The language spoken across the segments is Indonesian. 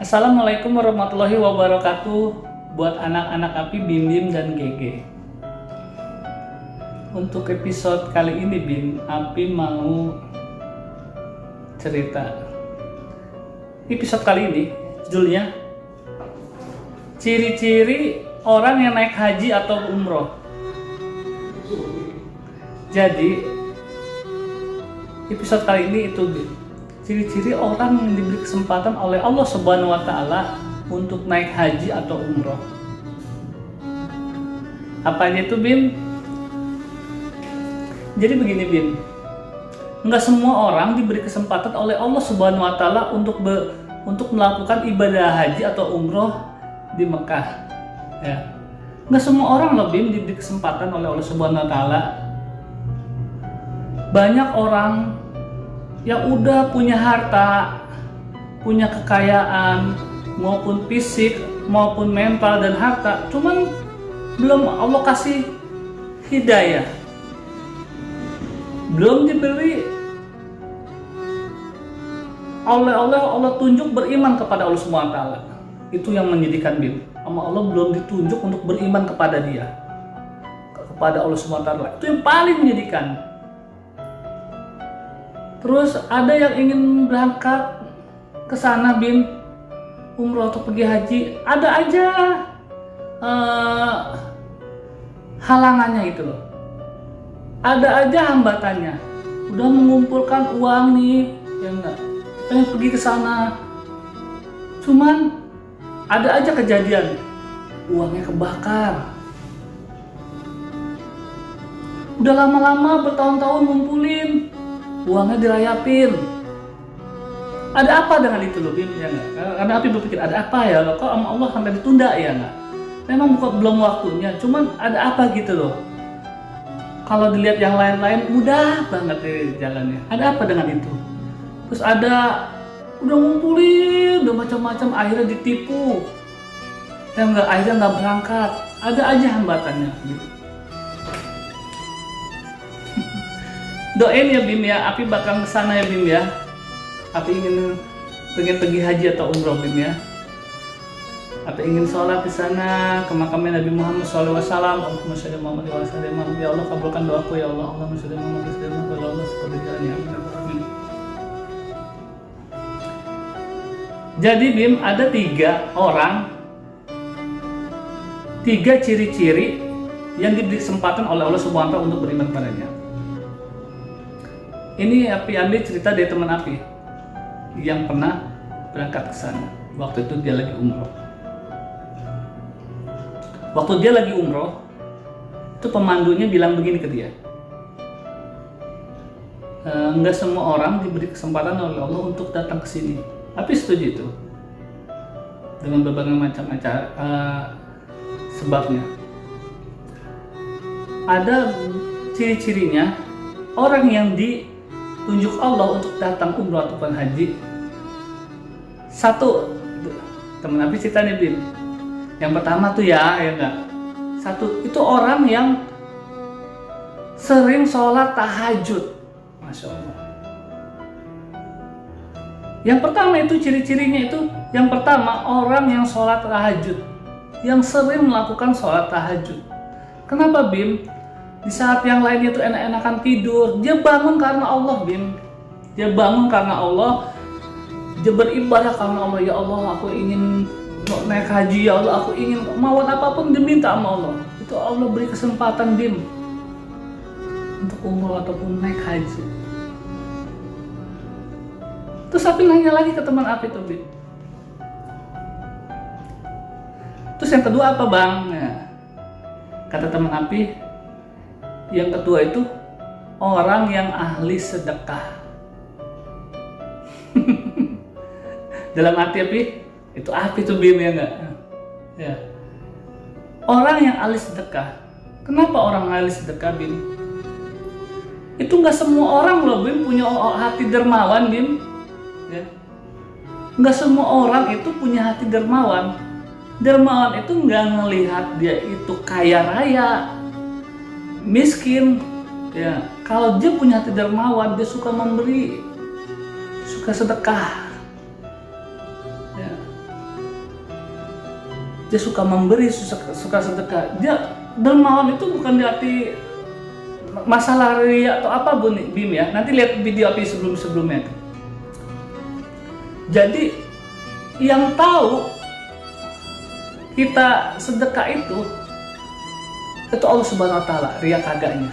Assalamualaikum warahmatullahi wabarakatuh. Buat anak-anak Api, Bim Bim dan Gege. Untuk episode kali ini Bim, Api mau cerita. Episode kali ini judulnya Ciri-ciri orang yang naik haji atau umroh. Jadi episode kali ini itu Bim, ciri-ciri orang yang diberi kesempatan oleh Allah Subhanahu wa Ta'ala untuk naik haji atau umroh. Apa aja itu Bim? Jadi begini Bim, nggak semua orang diberi kesempatan oleh Allah Subhanahu wa Ta'ala untuk melakukan ibadah haji atau umroh di Mekah. Ya. Nggak semua orang loh Bim diberi kesempatan oleh Allah Subhanahu wa Ta'ala. Banyak orang yang udah punya harta, punya kekayaan, maupun fisik, maupun mental dan harta, cuman belum Allah kasih hidayah, belum diberi Allah tunjuk beriman kepada Allah Subhanahu wa Ta'ala. Itu yang menyedihkan Bim. Sama Allah belum ditunjuk untuk beriman kepada Dia, kepada Allah Subhanahu wa Ta'ala. Itu yang paling menyedihkan. Terus ada yang ingin berangkat ke sana Bim, umroh atau pergi haji, ada aja halangannya itu loh. Ada aja hambatannya. Udah mengumpulkan uang nih, ya enggak, pengen pergi ke sana. Cuman ada aja kejadian, uangnya kebakar. Udah lama-lama bertahun-tahun ngumpulin, uangnya dirayapin. Ada apa dengan itu loh Bim, ya enggak? Karena Api berpikir ada apa ya loh, kok sama Allah sampai ditunda ya enggak? Memang belum waktunya, cuman ada apa gitu loh. Kalau dilihat yang lain-lain mudah banget jalannya. Ada apa dengan itu? Terus ada udah ngumpulin, udah macam-macam, akhirnya ditipu. Ya enggak, akhirnya enggak berangkat. Ada aja hambatannya gitu. Doain ya Bim ya, Api bakal kesana ya Bim ya. Api pengen pergi haji atau umroh Bim ya. Api ingin sholat di sana ke makamnya Nabi Muhammad SAW. Allahumma sholli ala Muhammad wa sallim. Ya Allah kabulkan doaku ya Allah. Allahumma sholli ala Muhammad wa sallim. Ya Allah seperti jalannya. Amin. Jadi Bim, ada 3 ciri-ciri yang diberi kesempatan oleh Allah Subhanahu wa Ta'ala untuk beriman kepadanya. Ini Api ambil cerita dari teman Api yang pernah berangkat ke sana. Waktu itu dia lagi umroh. Waktu dia lagi umroh, itu pemandunya bilang begini ke dia. Enggak semua orang diberi kesempatan oleh Allah untuk datang ke sini. Api setuju itu. Dengan berbagai macam sebabnya. Ada ciri-cirinya orang yang ditunjuk Allah untuk datang umroh ataupun haji. Satu, teman Api cerita nih Bim. Yang pertama tuh ya enggak. Satu, itu orang yang sering sholat tahajud. Masya Allah. Yang pertama itu ciri-cirinya itu, yang pertama orang yang sholat tahajud, yang sering melakukan sholat tahajud. Kenapa Bim? Di saat yang lainnya itu enak-enakan tidur, dia bangun karena Allah Bim. Dia bangun karena Allah, dia beribadah karena Allah. Ya Allah, aku ingin naik haji ya Allah, aku ingin mauan apapun diminta sama Allah. Itu Allah beri kesempatan Bim untuk umroh ataupun naik haji. Terus Api nanya lagi ke teman Api tuh Bim. Terus yang kedua apa Bang? Nah, kata teman Api, yang kedua itu orang yang ahli sedekah. Dalam arti Api, itu Api tuh Bim ya enggak? Ya. Orang yang ahli sedekah. Kenapa orang ahli sedekah Bim? Itu nggak semua orang loh Bim punya hati dermawan Bim. Ya. Nggak semua orang itu punya hati dermawan. Dermawan itu nggak ngelihat dia itu kaya raya, miskin. Ya, kalau dia punya hati dermawan, dia suka memberi, suka sedekah. Ya. dia suka memberi, suka sedekah. Dia dermawan itu bukan berarti masalah ria atau apa Bim ya. Nanti lihat video api sebelumnya. Jadi yang tahu kita sedekah itu Allah Subhanahu wa taala, ria kagaknya.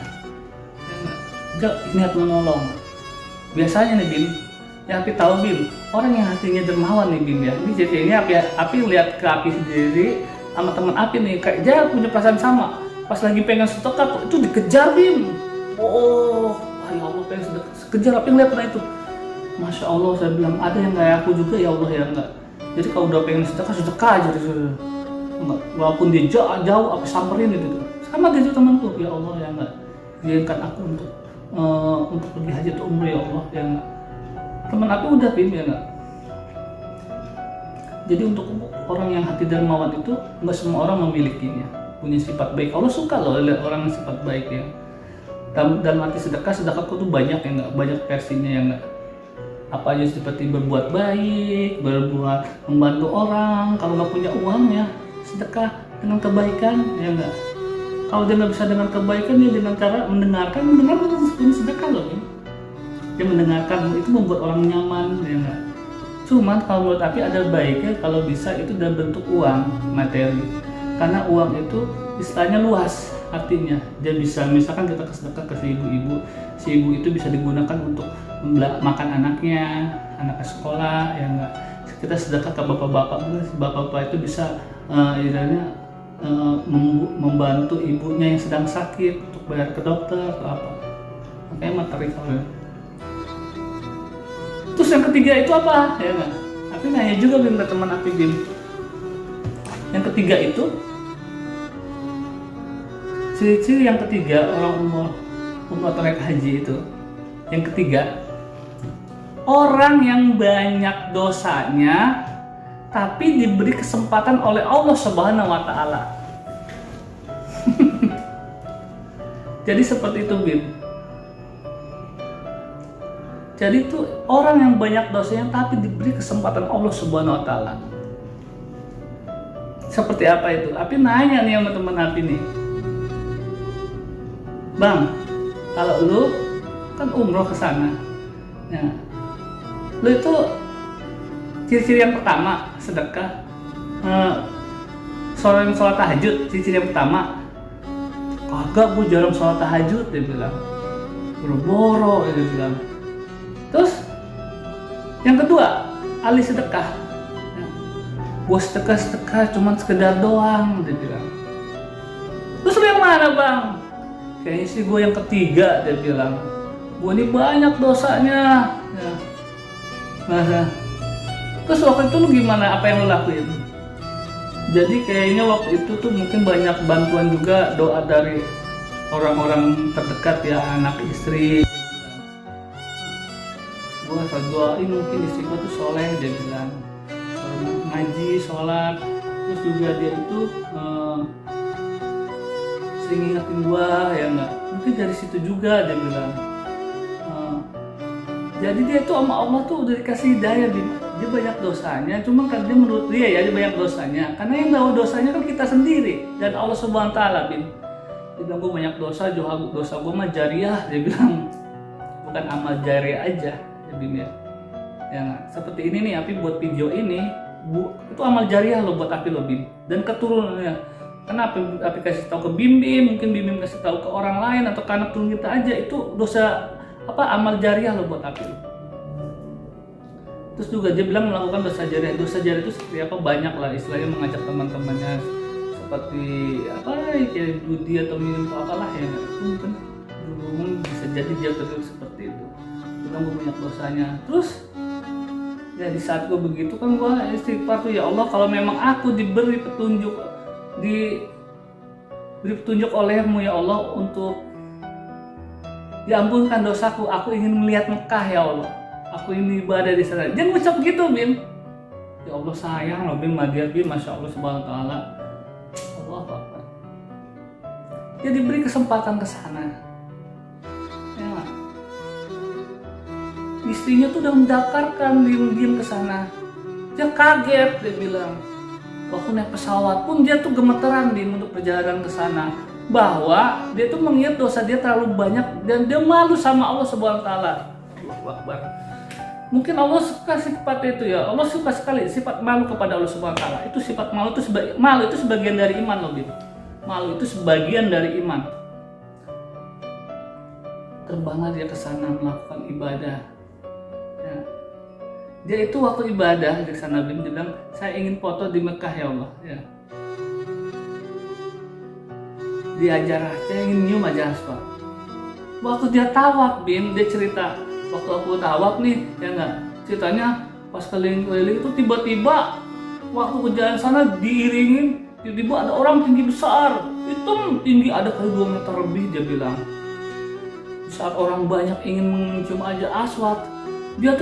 Niat menolong. Biasanya nih Bim, yang Api tahu Bim, orang yang hatinya dermawan nih Bim ya. Ini jadi ini Api lihat ke Api sendiri sama teman Api nih, kayak dia punya perasaan sama. Pas lagi pengen sedekah itu dikejar Bim. Oh, ya Allah pengen sedekah. Kejar Api ngeliat pernah itu. Masya Allah, saya bilang ada yang kayak aku juga ya Allah ya enggak. Jadi kalau udah pengen sedekah aja gitu. Enggak, walaupun dia jauh Api samperin gitu. Sama gitu temanku, ya Allah ya enggak. Izinkan aku untuk pergi haji atau umrah ya Allah ya enggak. Teman Api udah Bim ya enggak. Jadi untuk orang yang hati dermawan itu enggak semua orang memilikinya, punya sifat baik. Allah suka loh lihat orang yang sifat baik ya. Dan arti sedekah tuh banyak ya enggak, banyak versinya ya enggak. Apa aja seperti berbuat baik, membantu orang. Kalau nggak punya uang ya sedekah dengan kebaikan ya enggak. Kalau dia nggak bisa dengan kebaikan ya dengan cara mendengarkan pun sedekah loh ya. Dia mendengarkan itu membuat orang nyaman ya enggak. Cuman kalau menurut Api ada baiknya kalau bisa itu dalam bentuk uang materi. Karena uang itu istilahnya luas artinya. Dia bisa misalkan kita sedekah ke si ibu itu bisa digunakan untuk makan anaknya sekolah ya enggak. Kita sedekah ke bapak-bapak itu bisa membantu ibunya yang sedang sakit untuk bayar ke dokter atau apa. Makanya materi kalau. Terus yang ketiga itu apa ya enggak? Tapi nanya juga Bim ke teman Api Bim. Yang ketiga itu ciri-ciri yang ketiga orang umroh atau naik haji itu. Yang ketiga, orang yang banyak dosanya tapi diberi kesempatan oleh Allah Subhanahu wa taala. Jadi seperti itu Bim. Jadi itu orang yang banyak dosanya tapi diberi kesempatan Allah Subhanahu wa taala. Seperti apa itu? Api nanya nih sama teman Api nih. Bang, kalau lu kan umroh ke sana. Ya. Lu itu ciri-ciri yang pertama sedekah, sholat tahajud, ciri-ciri yang pertama. Kagak, gue jarang sholat tahajud, dia bilang. Boro-boro, dia bilang. Terus yang kedua, ahli sedekah. Ya. Gue sedekah cuman sekedar doang, dia bilang. Terus lu yang mana bang? Kayaknya sih gue yang ketiga, dia bilang. Gue ini banyak dosanya. Ya. Nah, terus waktu itu lu gimana? Apa yang lu lakuin? Jadi kayaknya waktu itu tuh mungkin banyak bantuan juga, doa dari orang-orang terdekat ya, anak istri. Gue doain mungkin istri gue tuh soleh, dia bilang. Ngaji, sholat. Terus juga dia itu sering ingetin gua ya enggak, mungkin dari situ juga dia bilang. Jadi dia tuh sama Allah tuh udah dikasih hidayah, dia banyak dosanya, cuma kan dia menurut dia ya dia banyak dosanya karena yang tahu dosanya kan kita sendiri dan Allah Subhanahu wa taala. Dia bilang gua banyak dosa gua mah jariah, dia bilang, bukan amal jariah aja ya Bim ya. Ya seperti ini nih Api buat video ini itu amal jariah lo buat Api lo Bim dan keturunannya. Karena Api kasih tahu ke Bim, mungkin Bim kasih tahu ke orang lain atau ke anak turun kita aja, itu dosa amal jariah lo buat Api. Terus juga dia bilang melakukan dosa jariah itu seperti apa, banyak lah istilahnya, mengajak teman-temannya seperti apa kayak judi atau minum atau apalah ya, mungkin bisa jadi dia terus seperti itu. Bilang gue banyak dosanya. Terus ya di saat gue begitu kan gue istighfar tuh, ya Allah kalau memang aku diberi petunjuk olehmu ya Allah untuk diampunkan dosaku, aku ingin melihat Mekah ya Allah, aku ingin ibadah di sana. Jangan ucap gitu Bim. Ya Allah sayang loh Bim, dia Bim, Masya Allah Subhanahu wa taala. Allah Akbar. Dia diberi kesempatan ke sana. Ya. Istrinya tuh udah mendaftarkan diam-diam ke sana. Dia kaget, dia bilang. Waktu naik pesawat pun dia tuh gemeteran Bim untuk perjalanan ke sana, bahwa dia tuh mengingat dosa dia terlalu banyak dan dia malu sama Allah Subhanahu wa taala. Allahu Akbar. Mungkin Allah suka sifat itu ya. Allah suka sekali sifat malu kepada Allah Subhanahu wa taala. Itu sifat malu itu sebagian dari iman loh, Bim. Malu itu sebagian dari iman. Terbanglah dia ke sana melakukan ibadah. Ya. Dia itu waktu ibadah di sana Bim, dia bilang, saya ingin foto di Mekah ya Allah. Ya. Saya ingin nyium aja asfal. Waktu dia tawaf Bim, dia cerita, waktu aku tawaf nih, ya enggak, ceritanya pas keliling-keliling itu tiba-tiba waktu ke jalan sana diiringin, tiba-tiba ada orang tinggi besar, hitam tinggi, ada kali 2 meter lebih, dia bilang. Saat orang banyak ingin mencium aja aswad, dia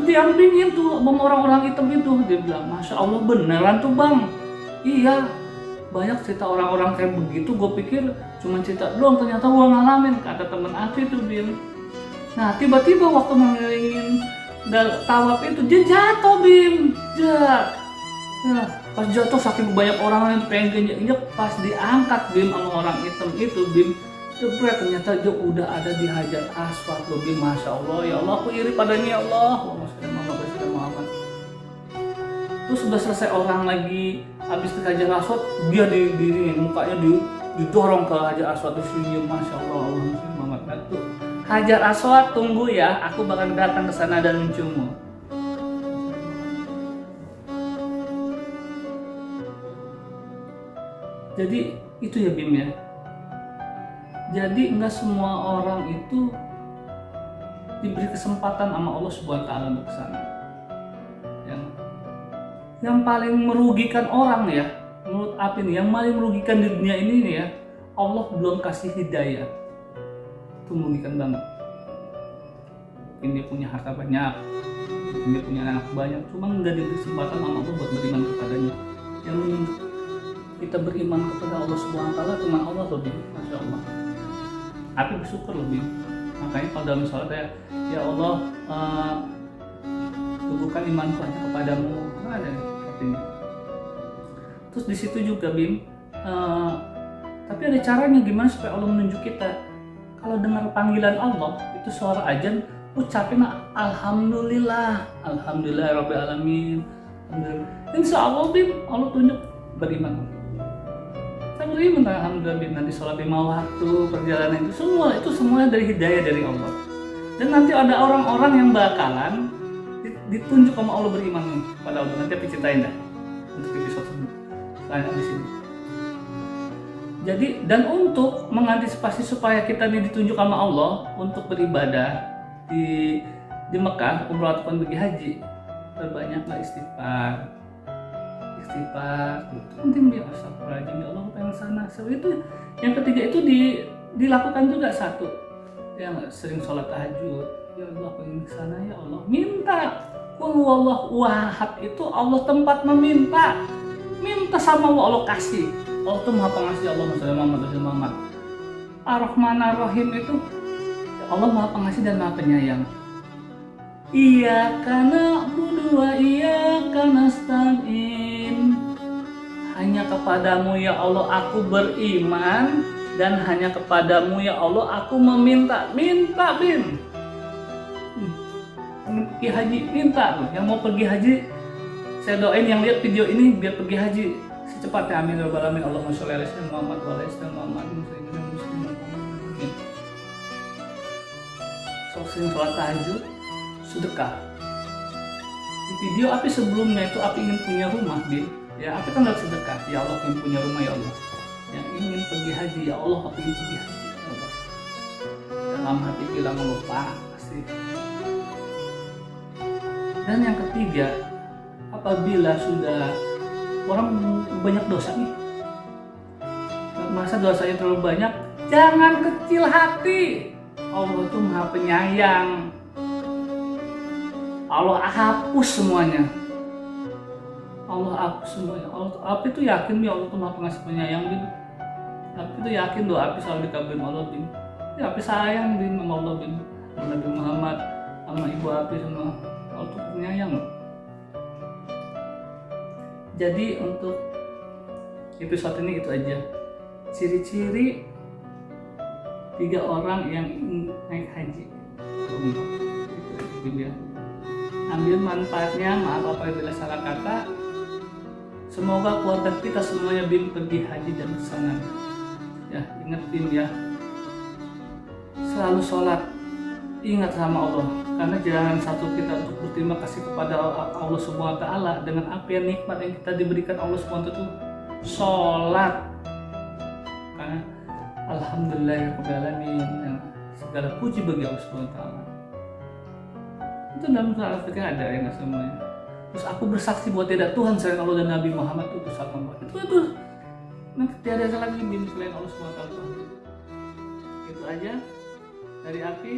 diampingin tuh sama orang-orang hitam itu. Dia bilang, Masya Allah beneran tuh bang. Iya, banyak cerita orang-orang kayak begitu. Gue pikir cuma cerita doang, ternyata gue ngalamin, kata temen aku itu Bim. Nah tiba-tiba waktu mengelilingin tawaf itu dia jatuh Bim. Nah, pas jatuh saking banyak orang yang pengen injek, pas diangkat Bim sama orang hitam itu Bim, jebret, ternyata dia udah ada di Hajar Aswad loh Bim. Masya Allah, ya Allah aku iri padanya ya Allah. Muhammad. Terus sudah selesai orang lagi habis di Hajar Aswad, dia di mukanya didorong ke Hajar Aswad, senyum. Masya Allah, Allah Muhammad. Tuh Hajar Aswad, tunggu ya, aku bakal datang ke sana dan menciummu. Jadi itu ya Bim ya. Jadi enggak semua orang itu diberi kesempatan sama Allah Subhanahu wa taala untuk kesana. Yang paling merugikan orang ya, menurut Apin, yang paling merugikan di dunia ini nih ya, Allah belum kasih hidayah. Itu merugikan banget. Mungkin dia punya harta banyak, mungkin dia punya anak banyak, cuma nggak diberi kesempatan sama Allah buat beriman kepadanya. Yang kita beriman kepada Allah Subhanahu wa taala cuma Allah lebih, Masya Allah. Tapi bersyukur lebih. Makanya kalau dalam sholat ya Allah, teguhkan imanku hanya kepadamu. Ada artinya. Terus di situ juga Bim, tapi ada caranya gimana supaya Allah menunjuk kita. Kalau dengar panggilan Allah itu suara azan, ucapin alhamdulillah, alhamdulillah rabbil alamin. Insya Allah Bim, Allah tunjuk beriman. Saya beriman alhamdulillah Bim, nanti sholat 5 waktu, perjalanan itu semua dari hidayah dari Allah. Dan nanti ada orang-orang yang bakalan ditunjuk sama Allah beriman pada Allah. Nanti aku ceritain dah untuk episode selanjutnya di sini. Jadi, dan untuk mengantisipasi supaya kita ini ditunjuk sama Allah untuk beribadah di Mekah, umrah ataupun pergi haji, perbanyaklah istighfar. Itu penting dia, astagfirullahaladzim ya Allah, pengen sana. Itu yang ketiga itu dilakukan juga satu, yang sering sholat tahajud. Ya Allah pengen kesana ya Allah, minta. Qul huwallahu ahad itu Allah tempat meminta. Minta sama Allah kasih. Allah itu Maha Pengasih, Allah Muhammad. Ar-Rahman Ar-Rahim itu Allah Maha Pengasih dan Maha Penyayang. Iyyaka na'budu wa iyyaka nasta'in. Hanya kepadamu ya Allah aku beriman, dan hanya kepadamu ya Allah aku meminta. Minta Bim. Pergi haji minta loh. Yang mau pergi haji, saya doain yang lihat video ini biar pergi haji secepatnya, amin ya rabbal alamin. Allahumma sholli ala sayyidina Muhammad wa ala sayyidina Muhammad. Sering sholat tahajud, sedekah. Di video Api sebelumnya itu Api ingin punya rumah Bim. Ya Api kan harus sedekah. Ya Allah ingin punya rumah ya Allah. Yang ingin pergi haji ya Allah Api ingin pergi haji ya Allah. Dalam hati bilang lupa pasti. Dan yang ketiga, apabila sudah orang banyak dosa nih, merasa dosanya terlalu banyak, jangan kecil hati. Allah itu Maha Penyayang. Allah hapus semuanya. Allah hapus semuanya. Api itu yakin ya Allah itu Maha Pengasih Penyayang Bim. Api itu yakin doa Api selalu dikabulin Allah Bim. Ya Api sayang Bim sama Allah Bim, sama Nabi Muhammad, sama ibu Api, sama Allah itu penyayang. Jadi untuk episode ini itu aja. Ciri-ciri 3 orang yang naik haji umroh. Itu dia. Ambil manfaatnya, maaf apabila salah kata. Semoga keluarga kita semuanya Bim pergi haji dan bersama. Ya, ingat Bim ya. Selalu sholat, ingat sama Allah, karena jalan satu kita untuk berterima kasih kepada Allah Subhanahu wa Ta'ala dengan apa yang nikmat yang kita diberikan Allah Subhanahu wa Ta'ala itu sholat. Karena alhamdulillahirabbil alamin, segala puji bagi Allah Subhanahu wa Ta'ala. Itu dalam surah Al-Fatihah ada ya nggak semuanya. Terus aku bersaksi bahwa tidak Tuhan selain Allah dan Nabi Muhammad itu sallallahu alaihi wasallam. Itu nanti tidak ada lagi selain Allah Subhanahu wa Ta'ala. Itu aja dari Api.